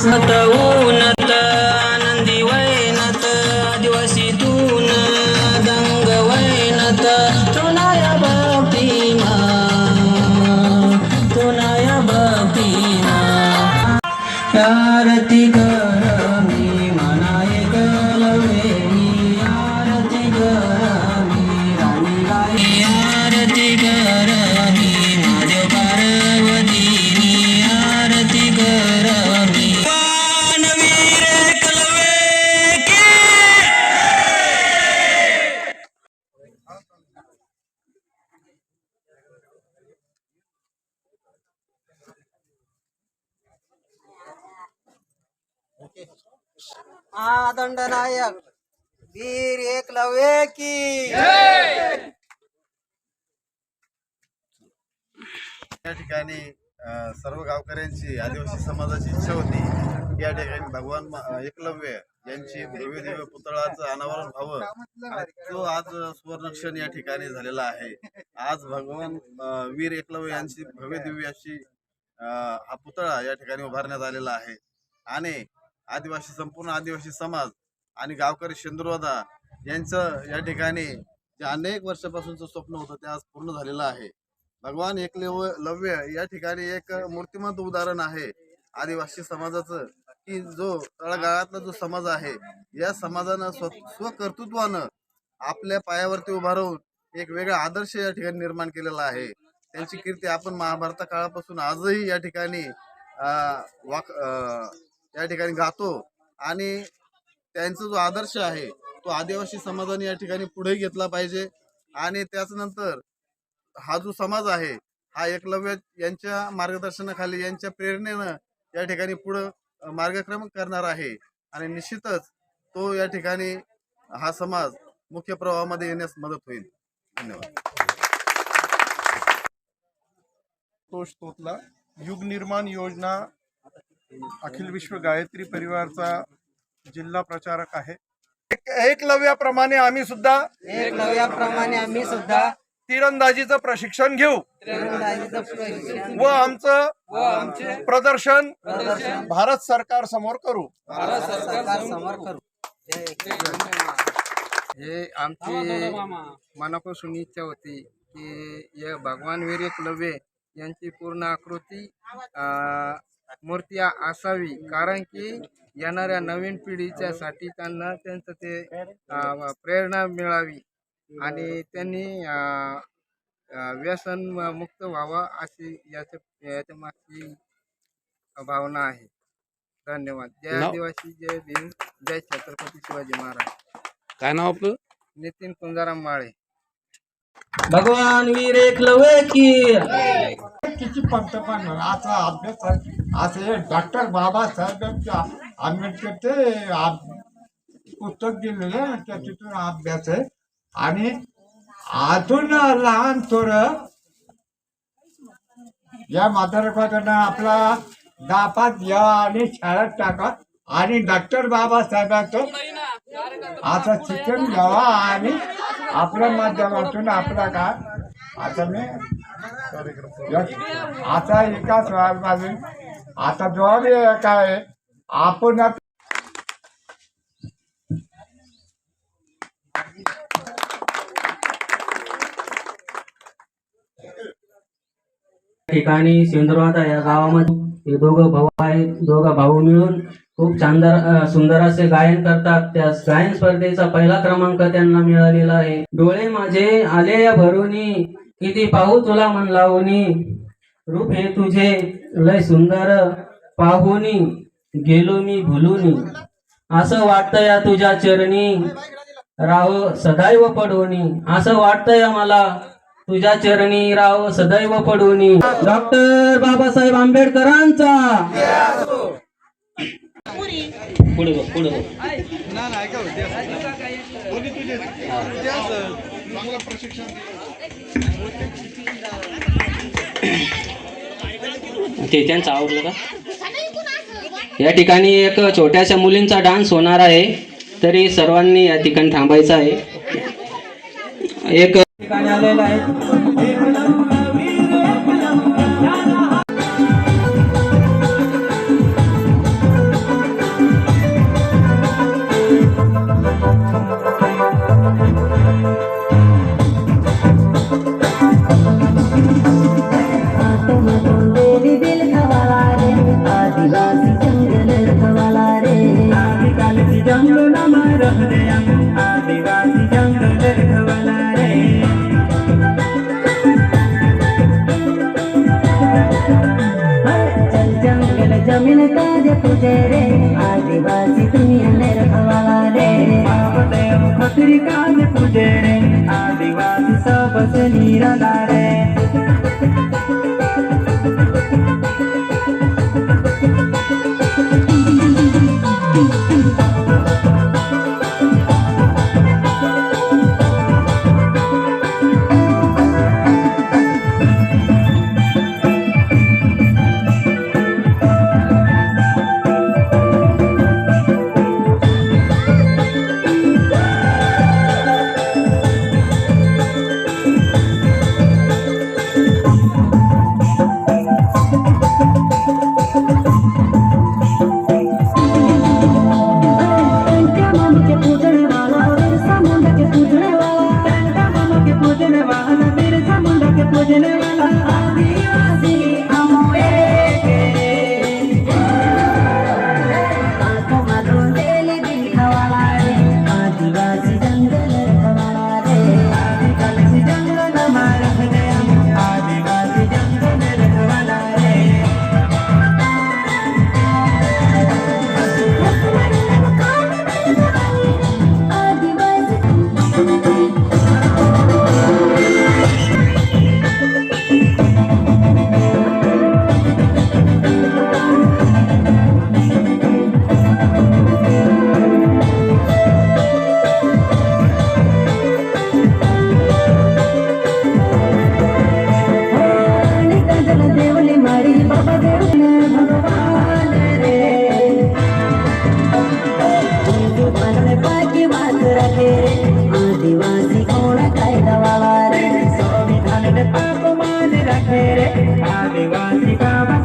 उन्नत आनंदी वैनत आदिवासीतून दंग वैनत तुनाया भक्तिमा तुनाया भक्तिमा आरती गरमी मनाए कलवे आरती गरमी राणी गाई आरती गरमी महादेव पार्वतीनी आरती गरमी वानवीर कलवे की दंडनायक वीर एकलव्य की या ठिकाणी सर्व गावकऱ्यांची आदिवासी समाजाची इच्छा होती या ठिकाणी भगवान एकलव्य यांची भव्य दिव्य पुतळाचं अनावरण व्हावं आणि तो आज सुवर्णक्षण या ठिकाणी झालेला आहे। आज भगवान वीर एकलव्य यांची भव्य दिव्य अशी हा पुतळा या ठिकाणी उभारण्यात आलेला आहे आणि आदिवासी संपूर्ण आदिवासी समाज आणि गावकरी शेंदुरवादा यांचं या ठिकाणी जे अनेक वर्षापासूनचं स्वप्न होतं ते आज पूर्ण झालेलं आहे। भगवान एकलव्य या ठिकाणी एक मूर्तिमंत उदाहरण आहे आदिवासी समाजाचं की जो तळागाळातला जो समाज आहे या समाजानं स्वकर्तृत्वानं आपल्या पायावरती उभा राहून एक वेगळा आदर्श या ठिकाणी निर्माण केलेला आहे। त्यांची कीर्ती आपण महाभारत काळापासून आजही या ठिकाणी या ठिकाणी गातो आणि त्यांचा जो आदर्श आहे तो आदिवासी समाजाने या ठिकाणी पुढे घेतला पाहिजे आणि त्याच्यानंतर हा जो समाज आहे हा एकलव्य यांच्या मार्गदर्शनाखाली यांच्या प्रेरणेनं या ठिकाणी पुढं मार्गक्रमण करणार आहे आणि निश्चितच तो या ठिकाणी हा समाज मुख्य प्रवाहामध्ये येण्यास मदत होईल। धन्यवाद। तोष तोतला युग निर्माण योजना अखिल विश्व गायत्री परिवारचा जिल्हा प्रचारक आहे। एकलव्याप्रमाणे आम्ही सुद्धा तीरंदाजीचं प्रशिक्षण घेऊ व आमचं प्रदर्शन भारत सरकार समोर करू। हे आमची मनापासून इच्छा होती की या भगवान वीर एकलव्य यांची पूर्ण आकृती मूर्ती असावी कारण की येणाऱ्या नवीन पिढीच्या साठी त्यांना त्यांचं ते प्रेरणा मिळावी आणि त्यांनी व्यसन मुक्त व्हावा अशी याच्या मागची भावना आहे। धन्यवाद। जय आदिवासी, जय भीम, जय छत्रपती शिवाजी महाराज। काय नाव आपलं? नितीन कुंजाराम माळे। भगवान वीर एकलव्य की किती पंतप्रधानाचा अभ्यास असे डॉक्टर बाबासाहेब आंबेडकर ते पुस्तक दिलेले त्या तिथून अभ्यास आहे आणि अजून लहान थोर या म्हातारपणानं आपला 10-5 या आणि शाळेत टाका आणि डॉक्टर बाबासाहेबांचं आता शिक्षण घ्यावा आणि आपल्या माध्यमातून आपला काय आता मी आता एकाच बाजू आता जबाब काय आपण ठिकाणी शेंदुरवादा या गावामध्ये हे दोघं भाऊ आहेत। दोघं भाऊ मिळून खूप सुंदर असे गायन करतात। त्या गायन स्पर्धेचा पहिला क्रमांक त्यांना मिळालेला आहे। डोळे माझे आले या भरूनी किती पाहू तुला मन लावूनी रूप हे तुझे लय सुंदर पाहुनी गेलो मी भुलूनी असं वाटतं या तुझ्या चरणी राहो सदैव पडोनी असं वाटतं या मला तुझ्या चरणी राहो सदैव पडोनी। डॉक्टर बाबासाहेब आंबेडकरांचा पुढे बघ पुढे बघ ते त्यांचं आवडलं का? या ठिकाणी एक छोट्याशा मुलींचा डान्स होणार आहे तरी सर्वांनी या ठिकाणी थांबायचं आहे। एक ठिकाणी आलेला आहे पूजे रे आदिवासी दुनिया ने रखवाला रे देव खत्री काज पूजे रे आदिवासी सबसे निराला रे आदिवासी कोणा कायदा वाला रे संविधान पाप मान रखे रे आदिवासी बाबा